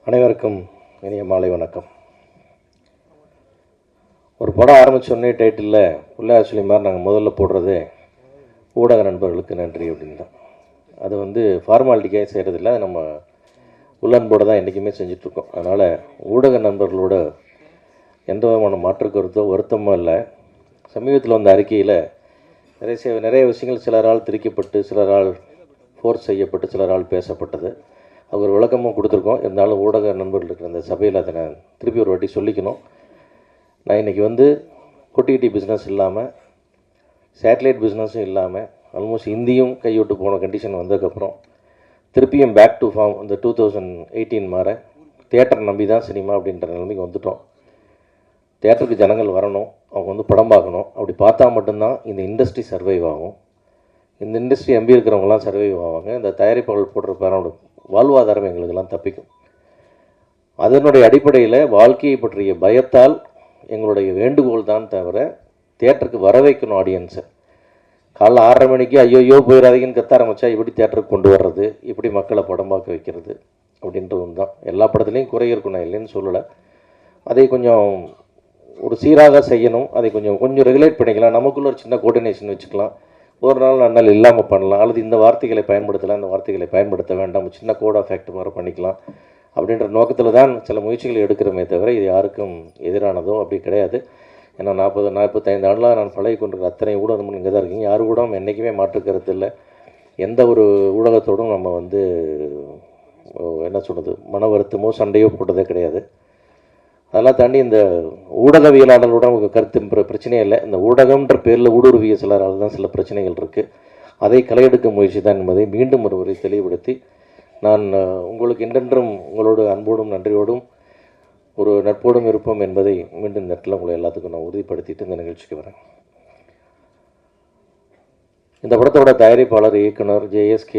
அனைவருக்கும் இனிய மாலை வணக்கம். ஒரு படம் ஆரம்பித்தோடனே டைட்டிலில் புள்ளையார் மாதிரி நாங்கள் முதல்ல போடுறது ஊடக நண்பர்களுக்கு நன்றி அப்படின்னு தான். அது ஃபார்மாலிட்டிக்காக செய்கிறதில்ல, அது நம்ம உள்ளன்போடு தான் என்றைக்குமே செஞ்சிட்ருக்கோம். அதனால் ஊடக நண்பர்களோட எந்த விதமான மாற்று கருத்தோ வருத்தமோ இல்லை. சமீபத்தில் வந்த அறிக்கையில் நிறைய விஷயங்கள் சிலரால் திரிக்கப்பட்டு, சிலரால் ஃபோர்ஸ் செய்யப்பட்டு, சிலரால் பேசப்பட்டது. அது ஒரு விளக்கமும் கொடுத்துருக்கோம். இருந்தாலும் ஊடக நண்பர்கள் இருக்கிற அந்த சபையில் அதை நான் திருப்பி ஒரு வாட்டி சொல்லிக்கணும். நான் இன்றைக்கி குட்டி பிஸ்னஸ் இல்லாமல், சேட்டலைட் பிஸ்னஸும் இல்லாமல், ஆல்மோஸ்ட் இந்தியும் கைவிட்டு போன கண்டிஷன் வந்ததுக்கப்புறம் திருப்பியும் பேக் டு ஃபார்ம் இந்த 2018 மாற தியேட்டர் நம்பி தான் சினிமா அப்படின்ற நிலைமைக்கு வந்துட்டோம். தியேட்டருக்கு ஜனங்கள் வரணும், அவங்க படம் பார்க்கணும். அப்படி பார்த்தா மட்டும்தான் இந்த இண்டஸ்ட்ரி சர்வைவ் ஆகும். இந்த இண்டஸ்ட்ரி நம்பி இருக்கிறவங்களாம் சர்வைவ் ஆவாங்க. இந்த தயாரிப்பாளர்கள் போடுற பேரோட வாழ்வாதாரம் எங்களுக்கெல்லாம் தப்பிக்கும். அதனுடைய அடிப்படையில் வாழ்க்கையை பற்றிய பயத்தால் எங்களுடைய வேண்டுகோள் தான் தவிர தியேட்டருக்கு வர வைக்கணும் ஆடியன்ஸை. காலைல 6:30 மணிக்கு ஐயோ போயிடாதீங்கன்னு கத்த ஆரம்பித்தா இப்படி தியேட்டருக்கு கொண்டு வர்றது, இப்படி மக்களை படம் பார்க்க வைக்கிறது அப்படின்றது தான். எல்லா படத்துலேயும் குறை இருக்கும், நான் இல்லைன்னு சொல்லலை. அதை கொஞ்சம் ஒரு சீராக செய்யணும். அதை கொஞ்சம் ரெகுலேட் பண்ணிக்கலாம். நமக்குள்ள ஒரு சின்ன கோஆர்டினேஷன் வச்சுக்கலாம். ஒரு நாள் 2 நாள் இல்லாமல் பண்ணலாம், அல்லது இந்த வார்த்தைகளை பயன்படுத்தலாம், இந்த வார்த்தைகளை பயன்படுத்த வேண்டாம், சின்ன கோட் ஆஃப் ஆக்ட் மாதிரி பண்ணிக்கலாம் அப்படின்ற நோக்கத்தில் தான் சில முயற்சிகளை எடுக்கிறோமே தவிர இது யாருக்கும் எதிரானதோ அப்படி கிடையாது. ஏன்னா 45 ஆண்டுகளாக நான் பழகி கொண்டிருக்கிற அத்தனை ஊடகம் இங்கே தான் இருக்கீங்க. யார் கூட என்றைக்குமே மாற்றுக்கிறது இல்லை. எந்த ஒரு ஊடகத்தோடும் நம்ம என்ன சொல்கிறது, மன வருத்தமோ சண்டையோ போட்டதே கிடையாது. அதெல்லாம் தாண்டி இந்த ஊடகவியலாளர்களோட அவங்க கருத்து பிரச்சனையே இல்லை. இந்த ஊடகம்ன்ற பேரில் ஊடுருவிய சிலரால் தான் சில பிரச்சனைகள் இருக்குது. அதை களையெடுக்க முயற்சி தான் என்பதை மீண்டும் ஒரு முறை தெளிவுபடுத்தி, நான் உங்களுக்கு என்றென்றும் உங்களோட அன்போடும் நன்றியோடும் ஒரு நட்போடும் இருப்போம் என்பதை மீண்டும் இந்த இடத்துல உங்களை எல்லாத்துக்கும் நான் உறுதிப்படுத்திட்டு இந்த நிகழ்ச்சிக்கு வரேன். இந்த படத்தோட தயாரிப்பாளர் இயக்குனர் JSK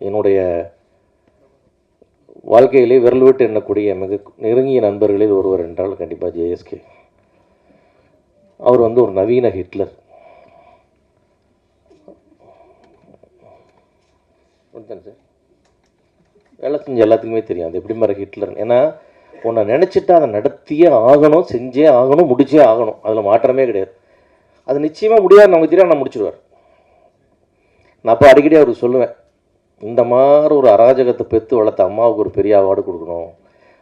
என்னுடைய வாழ்க்கையிலே விரல் விட்டு எண்ணக்கூடிய மிக நெருங்கிய நண்பர்களில் ஒருவர் என்றால் கண்டிப்பாக JSK. அவர் ஒரு நவீன ஹிட்லர். சார் வேலை செஞ்ச எல்லாத்துக்குமே தெரியும் அது எப்படி மாதிரி ஹிட்லர். ஏன்னா உன்னை நினச்சிட்டு அதை நடத்தியே ஆகணும், செஞ்சே ஆகணும், முடிச்சே ஆகணும். அதில் மாற்றமே கிடையாது. அது நிச்சயமாக முடியாது, நமக்கு தெரியாது, நான் முடிச்சிடுவார். நான் அப்போ அடிக்கடி அவருக்கு சொல்லுவேன், இந்த மாதிரி ஒரு அராஜகத்தை பெற்று வளர்த்த அம்மாவுக்கு ஒரு பெரிய அவார்டு கொடுக்கணும்,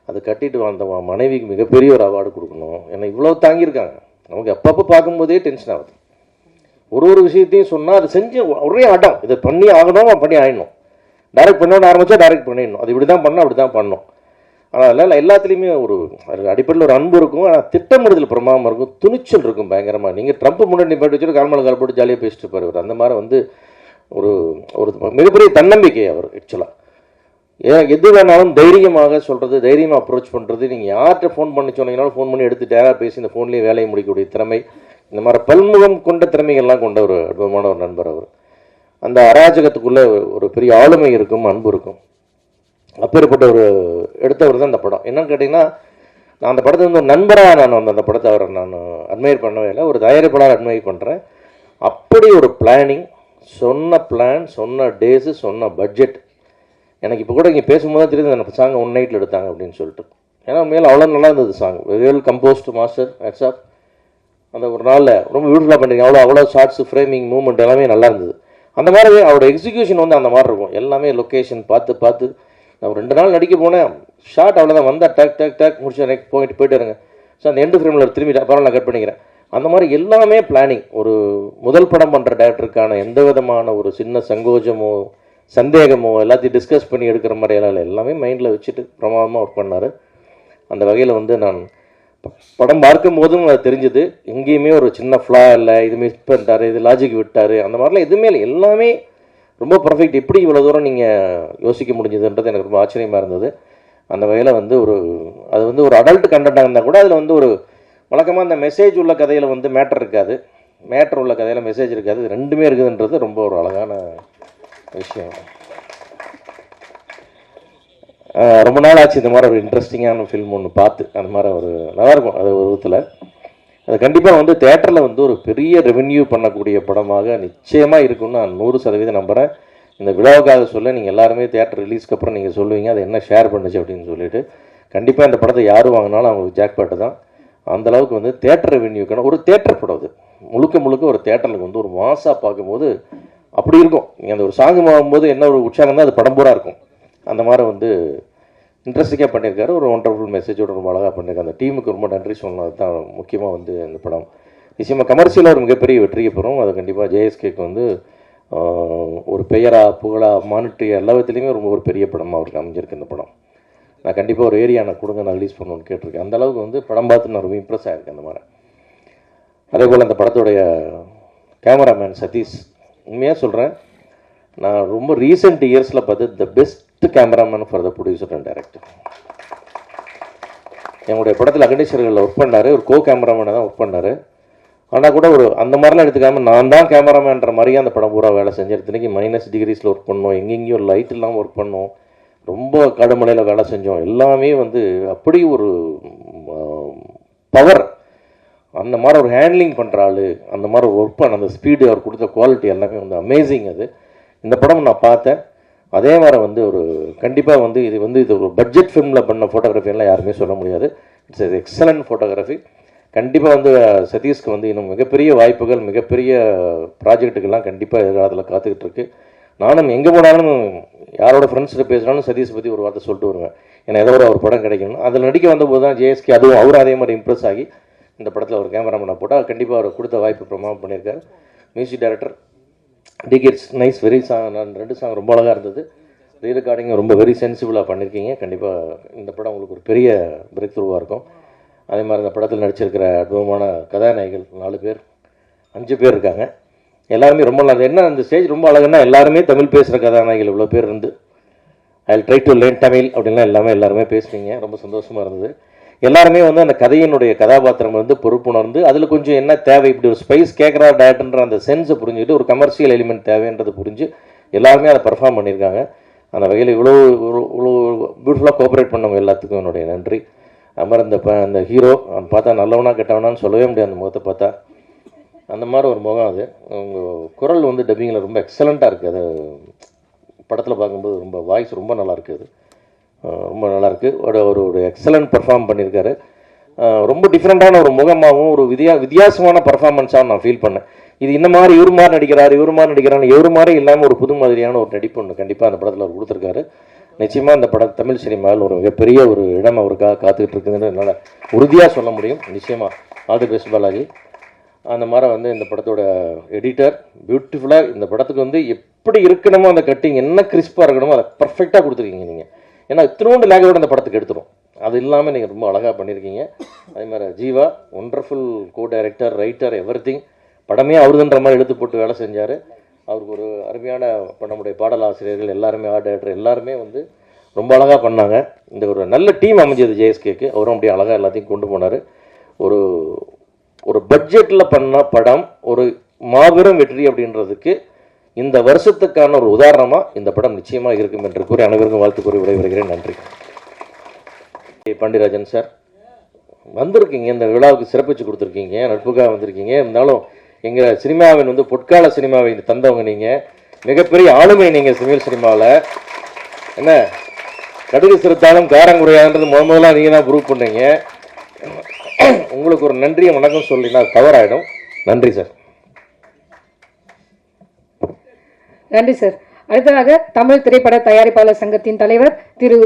அதை கட்டிட்டு வாழ்ந்த மனைவிக்கு மிகப்பெரிய ஒரு அவார்டு கொடுக்கணும். ஏன்னா இவ்வளோ தாங்கியிருக்காங்க. நமக்கு அப்பப்போ பார்க்கும்போதே டென்ஷன் ஆகுது. ஒரு விஷயத்தையும் சொன்னால் அதை செஞ்சு ஒரே ஆட்டம், இதை பண்ணி ஆகணும், பண்ணி ஆயிடணும். டைரக்ட் பண்ணணும்னு ஆரம்பித்தா டைரக்ட் பண்ணிடணும். அது இப்படி தான் பண்ணணும், அப்படி தான் பண்ணணும். ஆனால் இல்லை, எல்லாத்துலேயுமே ஒரு அடிப்படையில் ஒரு அன்பு இருக்கும். ஆனால் திட்டமிடுதல் பிரமாதமாக இருக்கும், துணிச்சல் இருக்கும் பயங்கரமாக. நீங்கள் ட்ரம்ப் முன்னாடி போய்ட்டு வச்சுட்டு கால்மலை கால் போட்டு ஜாலியாக பேசிட்டு இருப்பார். அந்த மாதிரி ஒரு ஒரு மிகப்பெரிய தன்னம்பிக்கை அவர். ஆக்சுவலாக எது வேணாலும் தைரியமாக சொல்கிறது, தைரியமாக அப்ரோச் பண்ணுறது. நீங்கள் யார்கிட்ட ஃபோன் பண்ணி சொன்னீங்கனாலும் ஃபோன் பண்ணி எடுத்து டேராக பேசி இந்த ஃபோன்லேயே வேலையை முடிக்கக்கூடிய திறமை, இந்த மாதிரி பல்முகம் கொண்ட திறமைகள்லாம் கொண்ட ஒரு அற்புதமான ஒரு நண்பர் அவர். அந்த அராஜகத்துக்குள்ளே ஒரு பெரிய ஆளுமை இருக்கும், அன்பு இருக்கும். அப்பேற்பட்ட ஒரு எடுத்தவர் தான் இந்த படம். என்னன்னு கேட்டிங்கன்னா, நான் அந்த படத்தை ஒரு நண்பராக நான் அந்த படத்தை அவரை நான் அட்மையர் பண்ணவே இல்லை, ஒரு தயாரிப்பாளர் அட்மையர் பண்ணுறேன். அப்படி ஒரு பிளானிங், சொன்ன பிளான், சொன்ன டேஸு, சொன்ன பட்ஜெட். எனக்கு இப்போ கூட இங்கே பேசும்போது தான் தெரியுது அந்த சாங் 1 நைட்டில் எடுத்தாங்க அப்படின்னு சொல்லிட்டு. ஏன்னா மேலே அவ்வளோ நல்லா இருந்தது song. Well composed master WhatsApp. அந்த ஒரு நாளில் ரொம்ப பியூட்டிஃபுல்லாக பண்ணிருக்கேன். அவ்வளோ ஷார்ட்ஸு, ஃப்ரேமிங், மூவ்மெண்ட் எல்லாமே நல்லா இருந்தது. அந்த மாதிரி அவரோட எக்ஸிக்யூஷன் அந்த மாதிரி இருக்கும். எல்லாமே லொக்கேஷன் பார்த்து நான் 2 நாள் நடிக்க போனேன். ஷார்ட் அவ்வளோதான், வந்தால் டேக் முடிச்சு போயிட்டு இருங்க. ஸோ அந்த எண்டு ஃப்ரேமில் திரும்பி பரவாயில்ல நான் கட் பண்ணிக்கிறேன். அந்த மாதிரி எல்லாமே பிளானிங். ஒரு முதல் படம் பண்ணுற டேரக்டருக்கான எந்த விதமான ஒரு சின்ன சங்கோஜமோ சந்தேகமோ எல்லாத்தையும் டிஸ்கஸ் பண்ணி எடுக்கிற மாதிரியெல்லாம் எல்லாமே மைண்டில் வச்சுட்டு பிரமாதமாக ஒர்க் பண்ணார். அந்த வகையில் நான் படம் பார்க்கும் போதும் அது தெரிஞ்சுது. எங்கேயுமே ஒரு சின்ன ஃப்ளா இல்லை, இது மிஸ் பண்ணிட்டார், இது லாஜிக் விட்டார், அந்த மாதிரிலாம் எதுவுமே இல்லை. எல்லாமே ரொம்ப பர்ஃபெக்ட். எப்படி இவ்வளோ தூரம் நீங்கள் யோசிக்க முடிஞ்சதுன்றது எனக்கு ரொம்ப ஆச்சரியமாக இருந்தது. அந்த வகையில் அது ஒரு அடல்ட் கண்டென்ட்டாக இருந்தால் கூட அதில் ஒரு வழக்கமாக அந்த மெசேஜ் உள்ள கதையில் மேட்டர் இருக்காது, மேட்டர் உள்ள கதையில் மெசேஜ் இருக்காது. இது ரெண்டுமே இருக்குதுன்றது ரொம்ப ஒரு அழகான விஷயம். ரொம்ப நாள் ஆச்சு இந்த மாதிரி ஒரு இன்ட்ரெஸ்டிங்கான ஃபில்ம் ஒன்று பார்த்து. அந்த மாதிரி ஒரு நல்லாயிருக்கும் அது ஒரு விதத்தில். அது கண்டிப்பாக தியேட்டரில் ஒரு பெரிய ரெவென்யூ பண்ணக்கூடிய படமாக நிச்சயமாக இருக்குன்னு நான் 100% நம்புகிறேன். இந்த விழாவுக்காக சொல்ல நீங்கள் எல்லாருமே தியேட்டர் ரிலீஸ்க்கு அப்புறம் நீங்கள் சொல்லுவீங்க அது என்ன ஷேர் பண்ணுச்சு அப்படின்னு சொல்லிட்டு கண்டிப்பாக இந்த படத்தை யார் வாங்கினாலும் அவங்களுக்கு ஜாக்பாட்டு தான். அந்தளவுக்கு வந்து தேட்டர் ரெவென்யூக்கான ஒரு தேட்டர் படம் அது முழுக்க ஒரு தேட்டருக்கு வந்து ஒரு மாசாக பார்க்கும்போது அப்படி இருக்கும். நீங்கள் அந்த ஒரு சாங்கு ஆகும்போது என்ன ஒரு உற்சாகம் தான் அது படம் பூரா இருக்கும். அந்த மாதிரி வந்து இன்ட்ரெஸ்டிங்காக பண்ணியிருக்காரு. ஒரு ஒண்டர்ஃபுல் மெசேஜோடு ரொம்ப அழகாக பண்ணியிருக்காரு. அந்த டீமுக்கு ரொம்ப நன்றி சொன்னது தான் முக்கியமாக வந்து இந்த படம் நிச்சயமாக கமர்ஷியலாக ஒரு மிகப்பெரிய வெற்றியை பெறும். அது கண்டிப்பாக ஜேஎஸ்கேக்கு வந்து ஒரு பெயரா புகழா மானிட்டரி எல்லா விதத்துலேயுமே ரொம்ப ஒரு பெரிய படமாக அவருக்கு அமைஞ்சிருக்கு இந்த படம். நான் கண்டிப்பாக ஒரு ஏரியா நான் கொடுங்க நான் ரிலீஸ் பண்ணணும்னு கேட்டிருக்கேன். அந்தளவுக்கு வந்து படம் பார்த்து நான் ரொம்ப இம்ப்ரெஸ் ஆகிருக்கேன் அந்த மாதிரி. அதே போல் அந்த படத்துடைய கேமராமேன் சதீஷ், உண்மையாக சொல்கிறேன், நான் ரொம்ப ரீசெண்ட் இயர்ஸில் பார்த்து the best cameraman for the producer and director. என்னுடைய படத்தில் அகண்டீஸ்வரர்களில் ஒர்க் பண்ணார், ஒரு கோ கேமராமேனை தான் ஒர்க் பண்ணார். ஆனால் கூட ஒரு அந்த மாதிரிலாம் எடுத்துக்காமல் நான் தான் கேமராமேன்ற மாதிரியே அந்த படம் பூரா வேலை செஞ்சேன். இத்தனைக்கு -டிகிரிஸில் ஒர்க் பண்ணோம், எங்கெங்கேயும் லைட் இல்லாமல் ஒர்க் பண்ணோம், ரொம்ப கடுமலையில் வேலை செஞ்சோம். எல்லாமே வந்து அப்படி ஒரு பவர், அந்த மாதிரி ஒரு ஹேண்ட்லிங் பண்ணுற ஆள், அந்த மாதிரி ஒரு ஒர்க் பண்ண அந்த ஸ்பீடு, அவர் கொடுத்த குவாலிட்டி எல்லாமே வந்து அமேசிங். அது இந்த படம் நான் பார்த்தேன். அதே மாதிரி வந்து ஒரு கண்டிப்பாக வந்து இது ஒரு பட்ஜெட் ஃபிலிமில் பண்ண ஃபோட்டோகிராஃபிலாம் யாருமே சொல்ல முடியாது. It's excellent photography. கண்டிப்பாக வந்து சதீஷ்க்கு வந்து இன்னும் மிகப்பெரிய வாய்ப்புகள், மிகப்பெரிய ப்ராஜெக்ட்டுக்கெல்லாம் கண்டிப்பாக எதிர்காலத்தில் காத்துக்கிட்டு இருக்கு. நானும் எங்கே போனாலும் யாரோட ஃப்ரெண்ட்ஸ்கிட்ட பேசுனாலும் சதீஷ் பற்றி ஒரு வார்த்தை சொல்லிட்டு வருவேன். ஏன்னா ஏதோ ஒரு படம் கிடைக்கணும். அதில் நடிக்க வந்தபோது தான் ஜேஎஸ்கே அதுவும் அவரும் அதே மாதிரி இம்ப்ரெஸ் ஆகி இந்த படத்தில் ஒரு கேமராமேனை போட்டால் கண்டிப்பாக அவர் கொடுத்த வாய்ப்பு பிரமாதம் பண்ணியிருக்காரு. Music director டிகெட்ஸ் nice, very song, நான் 2 சாங் ரொம்ப அழகாக இருந்தது. ரீ ரெக்கார்டிங் ரொம்ப வெரி சென்சிபிளாக பண்ணியிருக்கீங்க. கண்டிப்பாக இந்த படம் உங்களுக்கு ஒரு பெரிய பிரேக் த்ரூவாக இருக்கும். அதே மாதிரி இந்த படத்தில் நடிச்சிருக்கிற அற்புதமான கதாநாயகிகள் 4 பேர் 5 பேர் இருக்காங்க. எல்லாருமே ரொம்ப நல்லா, என்ன அந்த ஸ்டேஜ் ரொம்ப அழகுன்னா எல்லாருமே தமிழ் பேசுகிற கதாநாயகிகள் இவ்வளோ பேர் இருந்து I try to learn Tamil அப்படின்லாம் எல்லாருமே பேசுனீங்க. ரொம்ப சந்தோஷமாக இருந்தது. எல்லாருமே வந்து அந்த கதையினுடைய கதாபாத்திரம் வந்து பொறுப்புணர்ந்து அதில் கொஞ்சம் என்ன தேவை, இப்படி ஒரு ஸ்பைஸ் கேட்குறா டேரக்டர்ன்ற அந்த சென்ஸை புரிஞ்சுக்கிட்டு ஒரு கமர்ஷியல் எலிமெண்ட் தேவைன்றது புரிஞ்சு எல்லாருமே அதை பர்ஃபார்ம் பண்ணியிருக்காங்க. அந்த வகையில் இவ்வளோ பியூட்டிஃபுல்லாக கோஆப்ரேட் பண்ணவங்க எல்லாத்துக்கும் என்னுடைய நன்றி. அது மாதிரி அந்த ஹீரோ பார்த்தா நல்லவனா கெட்டவனான்னு சொல்லவே முடியாது. அந்த முகத்தை பார்த்தா அந்த மாதிரி ஒரு முகம். அது உங்கள் குரல் வந்து டப்பிங்கில் ரொம்ப எக்ஸலண்ட்டாக இருக்குது. அது படத்தில் பார்க்கும்போது ரொம்ப வாய்ஸ் ரொம்ப நல்லாயிருக்கு. அது ரொம்ப நல்லாயிருக்கு. ஒரு எக்ஸலண்ட் பர்ஃபார்ம் பண்ணியிருக்காரு. ரொம்ப டிஃப்ரெண்ட்டான ஒரு முகமாகவும் ஒரு வித்தியாசமான பர்ஃபார்மன்ஸாக நான் ஃபீல் பண்ணேன். இது இந்த மாதிரி இவர் மாதிரி நடிக்கிறான்னு எவர் மாதிரி இல்லாமல் ஒரு புது மாதிரியான ஒரு நடிப்பு ஒன்று கண்டிப்பாக அந்த படத்தில் அவர் கொடுத்துருக்காரு. நிச்சயமாக இந்த படம் தமிழ் சினிமாவில் ஒரு மிகப்பெரிய ஒரு இடம் அவருக்காக காத்துக்கிட்டு இருக்குதுன்னு என்னால் உறுதியாக சொல்ல முடியும். நிச்சயமாக ஆல் தி பெஸ்ட் பாலாஜி. அந்த மாதிரி வந்து இந்த படத்தோட எடிட்டர் பியூட்டிஃபுல்லாக இந்த படத்துக்கு வந்து எப்படி இருக்கணுமோ அந்த கட்டிங் என்ன கிறிஸ்பாக இருக்கணுமோ அதை பர்ஃபெக்டாக கொடுத்துருக்கீங்க நீங்கள். ஏன்னா இத்தினோண்டு லேகோட அந்த படத்துக்கு எடுத்துரும். அது இல்லாமல் நீங்கள் ரொம்ப அழகாக பண்ணியிருக்கீங்க. அதே மாதிரி Jeeva wonderful co director, writer, everything. படமே அவருதுன்ற மாதிரி எழுத்து போட்டு வேலை செஞ்சார். அவருக்கு ஒரு அருமையான நம்முடைய பாடல் ஆசிரியர்கள் எல்லாருமே, ஆர்ட் டைரக்டர் எல்லாருமே வந்து ரொம்ப அழகாக பண்ணாங்க. இந்த ஒரு நல்ல டீம் அமைஞ்சது ஜேஎஸ்கேக்கு. அவரும் அப்படியே அழகாக எல்லாத்தையும் கொண்டு போனார். ஒரு பட்ஜெட்டில் பண்ண படம் ஒரு மாபெரும் வெற்றி அப்படின்றதுக்கு இந்த வருஷத்துக்கான ஒரு உதாரணமாக இந்த படம் நிச்சயமாக இருக்கும் என்று கூறி அனைவருக்கும் வாழ்த்து கூறி விடைபெறுகிறேன். நன்றி. பாண்டியராஜன் சார் வந்திருக்கீங்க, இந்த விழாவுக்கு சிறப்பிச்சு கொடுத்துருக்கீங்க, நட்புக்காக வந்திருக்கீங்க. இருந்தாலும் எங்கள் சினிமாவின் வந்து பொற்கால சினிமாவை தந்தவங்க நீங்கள், மிகப்பெரிய ஆளுமை நீங்கள் தமிழ் சினிமாவில். என்ன கடுகு சிறுத்தாலும் காரங்குறையான்றது முதலாக நீங்கள் தான் ப்ரூவ் பண்ணீங்க. உங்களுக்கு ஒரு நன்றியை வணக்கம் சொல்லினா கவர் ஆகிடும். நன்றி சார். நன்றி சார். அடுத்ததாக தமிழ் திரைப்பட தயாரிப்பாளர் சங்கத்தின் தலைவர் திரு